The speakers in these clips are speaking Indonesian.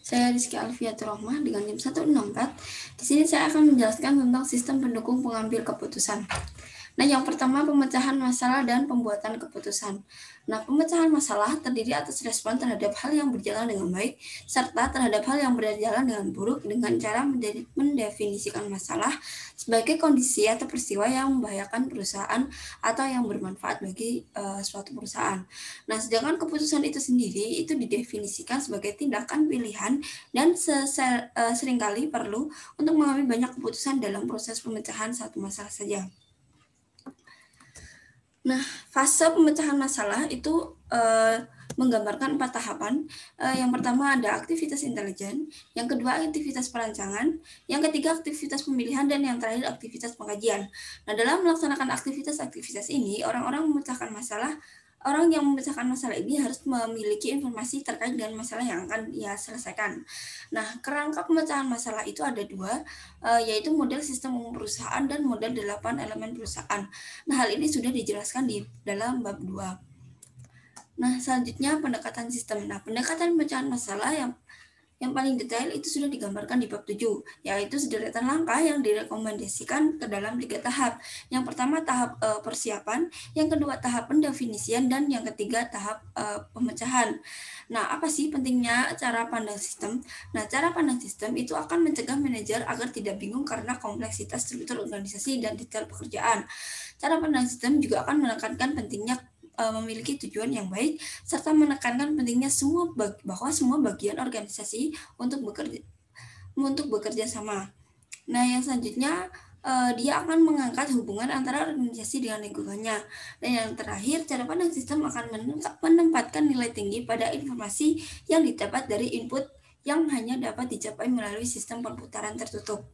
Saya Rizky Alfiatur Rahmah dengan NIM 164. Di sini saya akan menjelaskan tentang sistem pendukung pengambil keputusan. Nah, yang pertama pemecahan masalah dan pembuatan keputusan. Nah, pemecahan masalah terdiri atas respon terhadap hal yang berjalan dengan baik, serta terhadap hal yang berjalan dengan buruk dengan cara mendefinisikan masalah sebagai kondisi atau peristiwa yang membahayakan perusahaan atau yang bermanfaat bagi suatu perusahaan. Nah, sedangkan keputusan itu sendiri itu didefinisikan sebagai tindakan pilihan dan seringkali perlu untuk mengambil banyak keputusan dalam proses pemecahan satu masalah saja. Nah, fase pemecahan masalah itu menggambarkan 4 tahapan. Yang pertama ada aktivitas intelijen, yang kedua aktivitas perancangan, yang ketiga aktivitas pemilihan, dan yang terakhir aktivitas pengkajian. Nah, dalam melaksanakan aktivitas-aktivitas ini, orang yang memecahkan masalah ini harus memiliki informasi terkait dengan masalah yang akan ia selesaikan. Nah, kerangka pemecahan masalah itu ada 2, yaitu model sistem umum perusahaan dan model 8 elemen perusahaan. Nah, hal ini sudah dijelaskan di dalam bab 2. Nah, selanjutnya pendekatan sistem. Nah, pendekatan pemecahan masalah yang paling detail itu sudah digambarkan di bab 7, yaitu sederetan langkah yang direkomendasikan ke dalam 3 tahap. Yang pertama tahap persiapan, yang kedua tahap pendefinisian, dan yang ketiga tahap pemecahan. Nah, apa sih pentingnya cara pandang sistem? Nah, cara pandang sistem itu akan mencegah manajer agar tidak bingung karena kompleksitas struktur organisasi dan detail pekerjaan. Cara pandang sistem juga akan menekankan pentingnya memiliki tujuan yang baik, serta menekankan pentingnya bahwa semua bagian organisasi untuk bekerja sama. Nah, yang selanjutnya dia akan mengangkat hubungan antara organisasi dengan lingkungannya. Dan yang terakhir, cara pandang sistem akan menempatkan nilai tinggi pada informasi yang didapat dari input yang hanya dapat dicapai melalui sistem perputaran tertutup.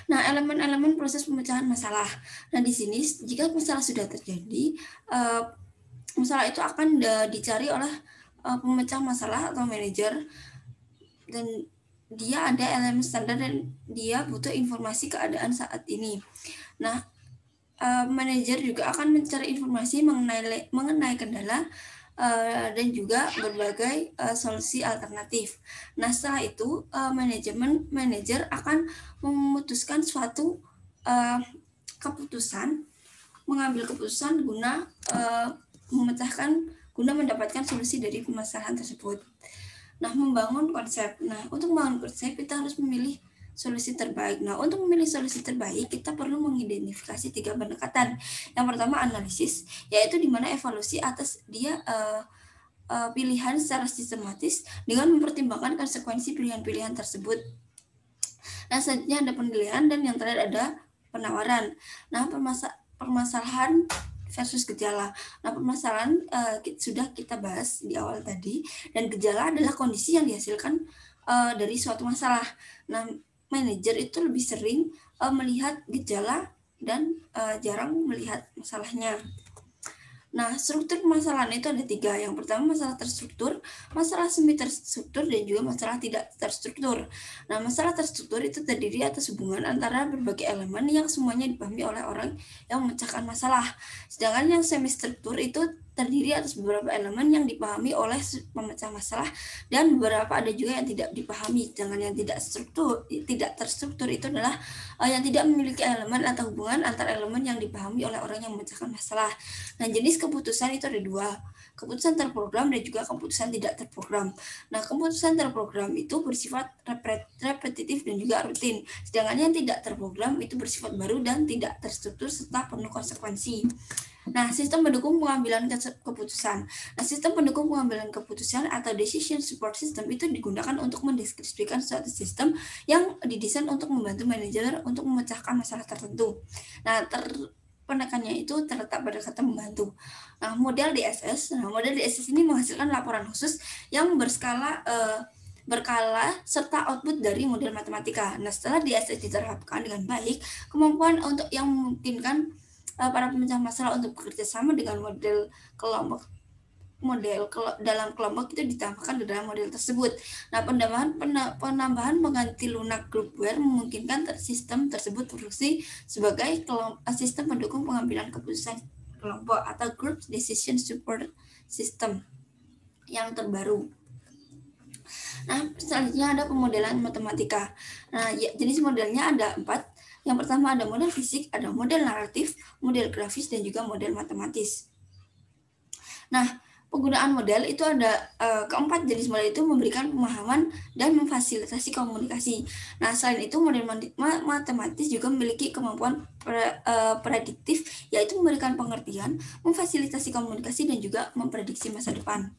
Nah, elemen-elemen proses pemecahan masalah. Nah, di sini jika masalah sudah terjadi, masalah itu akan dicari oleh pemecah masalah atau manajer, dan dia ada elemen standar dan dia butuh informasi keadaan saat ini. Nah, manajer juga akan mencari informasi mengenai kendala dan juga berbagai solusi alternatif. Nah, setelah itu manajer akan memutuskan suatu mengambil keputusan guna mendapatkan solusi dari permasalahan tersebut. Nah, membangun konsep. Nah, untuk membangun konsep kita harus memilih solusi terbaik. Nah, untuk memilih solusi terbaik kita perlu mengidentifikasi 3 pendekatan. Yang pertama analisis, yaitu di mana evaluasi atas pilihan secara sistematis dengan mempertimbangkan konsekuensi pilihan-pilihan tersebut. Nah, selanjutnya ada penilaian, dan yang terakhir ada penawaran. Nah, permasalahan versus gejala. Nah, permasalahan sudah kita bahas di awal tadi, dan gejala adalah kondisi yang dihasilkan dari suatu masalah. Nah, manajer itu lebih sering melihat gejala dan jarang melihat masalahnya. Nah, struktur permasalahan itu ada 3. Yang pertama masalah terstruktur, masalah semi terstruktur, dan juga masalah tidak terstruktur. Nah, masalah terstruktur itu terdiri atas hubungan antara berbagai elemen yang semuanya dipahami oleh orang yang memecahkan masalah. Sedangkan yang semi struktur itu terdiri atas beberapa elemen yang dipahami oleh pemecah masalah dan beberapa ada juga yang tidak dipahami. Sedangkan yang tidak terstruktur itu adalah yang tidak memiliki elemen atau hubungan antar elemen yang dipahami oleh orang yang memecahkan masalah. Nah, jenis keputusan itu ada 2, keputusan terprogram dan juga keputusan tidak terprogram. Nah, keputusan terprogram itu bersifat repetitif dan juga rutin. Sedangkan yang tidak terprogram itu bersifat baru dan tidak terstruktur serta penuh konsekuensi. Nah, sistem pendukung pengambilan keputusan. Nah, sistem pendukung pengambilan keputusan atau decision support system itu digunakan untuk mendeskripsikan suatu sistem yang didesain untuk membantu manajer untuk memecahkan masalah tertentu. Nah, penekannya itu terletak pada kata membantu. Nah, model DSS ini menghasilkan laporan khusus yang berkala serta output dari model matematika. Nah, setelah DSS diterapkan dengan baik, kemampuan untuk yang memungkinkan para pemecah masalah untuk bekerja sama dengan dalam kelompok itu ditambahkan di dalam model tersebut. Nah, penambahan pengganti lunak groupware memungkinkan sistem tersebut berfungsi sebagai sistem pendukung pengambilan keputusan kelompok atau group decision support system yang terbaru. Nah, selanjutnya ada pemodelan matematika. Nah, jenis modelnya ada 4. Yang pertama ada model fisik, ada model naratif, model grafis, dan juga model matematis. Nah, penggunaan model itu ada keempat jenis model itu memberikan pemahaman dan memfasilitasi komunikasi. Nah, selain itu model matematis juga memiliki kemampuan prediktif, yaitu memberikan pengertian, memfasilitasi komunikasi, dan juga memprediksi masa depan.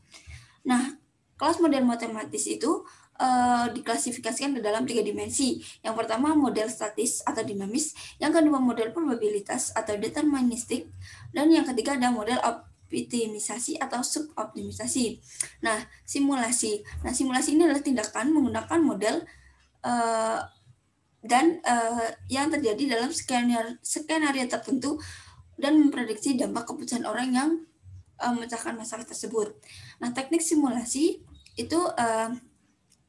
Nah, kelas model matematis itu diklasifikasikan ke dalam 3 dimensi. Yang pertama model statis atau dinamis, yang kedua model probabilitas atau deterministik, dan yang ketiga ada model optimisasi atau suboptimisasi. Nah, simulasi. Nah, simulasi ini adalah tindakan menggunakan model yang terjadi dalam skenario tertentu dan memprediksi dampak keputusan orang yang memecahkan masalah tersebut. Nah, teknik simulasi itu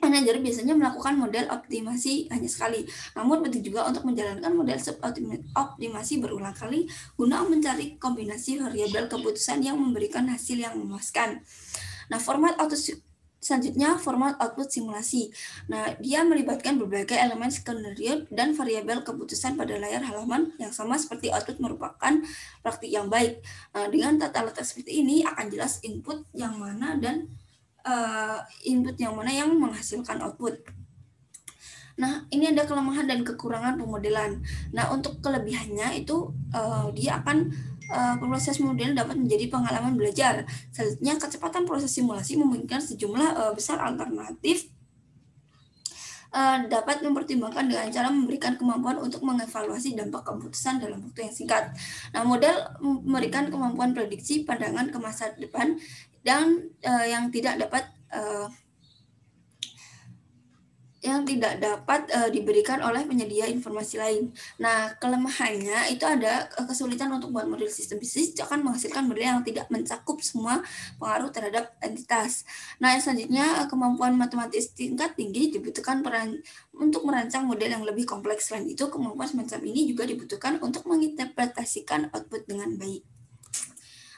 manajer biasanya melakukan model optimasi hanya sekali. Namun penting juga untuk menjalankan model suboptimasi berulang kali guna mencari kombinasi variabel keputusan yang memberikan hasil yang memuaskan. Nah, selanjutnya format output simulasi. Nah, dia melibatkan berbagai elemen skenario dan variabel keputusan pada layar halaman yang sama seperti output merupakan praktik yang baik. Nah, dengan tata letak seperti ini akan jelas input yang mana yang menghasilkan output. Nah, ini ada kelemahan dan kekurangan pemodelan. Nah, untuk kelebihannya itu dia akan proses model dapat menjadi pengalaman belajar. Selanjutnya, kecepatan proses simulasi memungkinkan sejumlah besar alternatif dapat mempertimbangkan dengan cara memberikan kemampuan untuk mengevaluasi dampak keputusan dalam waktu yang singkat. Nah, model memberikan kemampuan prediksi pandangan ke masa depan dan yang tidak dapat diberikan oleh penyedia informasi lain. Nah, kelemahannya itu ada kesulitan untuk membuat model sistem bisnis akan menghasilkan model yang tidak mencakup semua pengaruh terhadap entitas. Nah, yang selanjutnya kemampuan matematis tingkat tinggi dibutuhkan untuk merancang model yang lebih kompleks. Selain itu, kemampuan semacam ini juga dibutuhkan untuk menginterpretasikan output dengan baik.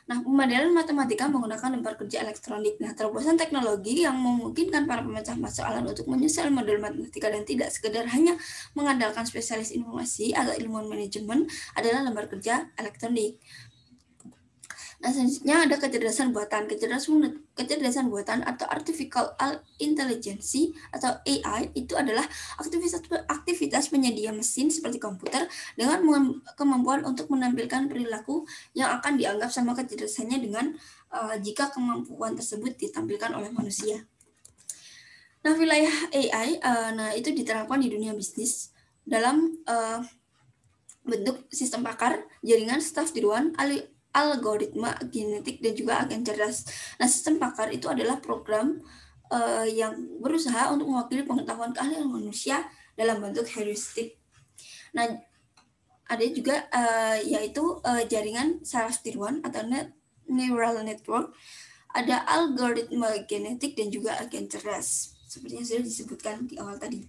Nah, pemodelan matematika menggunakan lembar kerja elektronik. Nah, terobosan teknologi yang memungkinkan para pemecah masalah untuk menyusun model matematika dan tidak sekedar hanya mengandalkan spesialis informasi atau ilmuwan manajemen adalah lembar kerja elektronik. Nah, selanjutnya ada kecerdasan buatan. Kecerdasan buatan atau artificial intelligence atau AI itu adalah aktivitas penyedia mesin seperti komputer dengan kemampuan untuk menampilkan perilaku yang akan dianggap sama kecerdasannya dengan jika kemampuan tersebut ditampilkan oleh manusia. Nah, wilayah AI itu diterapkan di dunia bisnis dalam bentuk sistem pakar, jaringan staf tiruan, algoritma genetik, dan juga agen cerdas. Nah, sistem pakar itu adalah program yang berusaha untuk mewakili pengetahuan keahlian manusia dalam bentuk heuristik. Nah, ada juga yaitu jaringan saraf tiruan atau neural network, ada algoritma genetik, dan juga agen cerdas, seperti yang sudah disebutkan di awal tadi.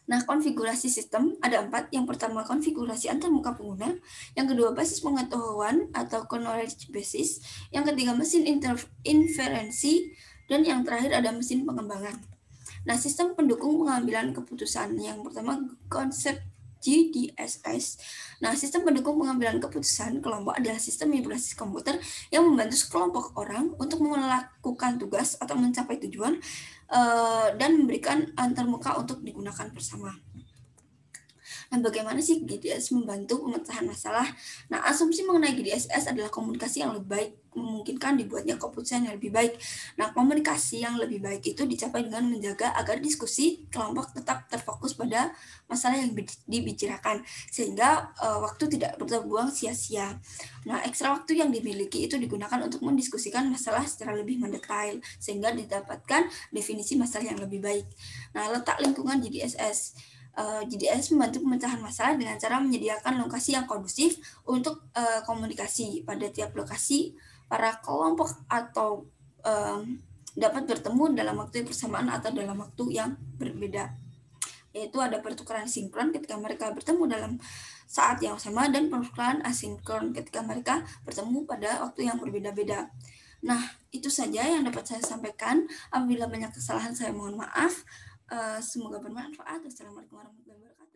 Nah, konfigurasi sistem ada 4. Yang pertama, konfigurasi antarmuka pengguna. Yang kedua, basis pengetahuan atau knowledge basis. Yang ketiga, mesin inferensi. Dan yang terakhir ada mesin pengembangan. Nah, sistem pendukung pengambilan keputusan. Yang pertama, konsep GDSS. Nah, sistem pendukung pengambilan keputusan kelompok adalah sistem berbasis komputer yang membantu sekelompok orang untuk melakukan tugas atau mencapai tujuan dan memberikan antarmuka untuk digunakan bersama. Nah, bagaimana sih GDSS membantu pemecahan masalah? Nah, asumsi mengenai GDSS adalah komunikasi yang lebih baik, memungkinkan dibuatnya keputusan yang lebih baik. Nah, komunikasi yang lebih baik itu dicapai dengan menjaga agar diskusi kelompok tetap terfokus pada masalah yang dibicarakan, sehingga waktu tidak terbuang sia-sia. Nah, ekstra waktu yang dimiliki itu digunakan untuk mendiskusikan masalah secara lebih mendetail, sehingga didapatkan definisi masalah yang lebih baik. Nah, letak lingkungan GDSS. GDS membantu pemecahan masalah dengan cara menyediakan lokasi yang kondusif untuk komunikasi. Pada tiap lokasi, para kelompok atau dapat bertemu dalam waktu yang bersamaan atau dalam waktu yang berbeda. Yaitu ada pertukaran sinkron ketika mereka bertemu dalam saat yang sama dan pertukaran asinkron ketika mereka bertemu pada waktu yang berbeda-beda. Nah, itu saja yang dapat saya sampaikan. Apabila banyak kesalahan, saya mohon maaf. Semoga bermanfaat. Wassalamualaikum warahmatullahi wabarakatuh.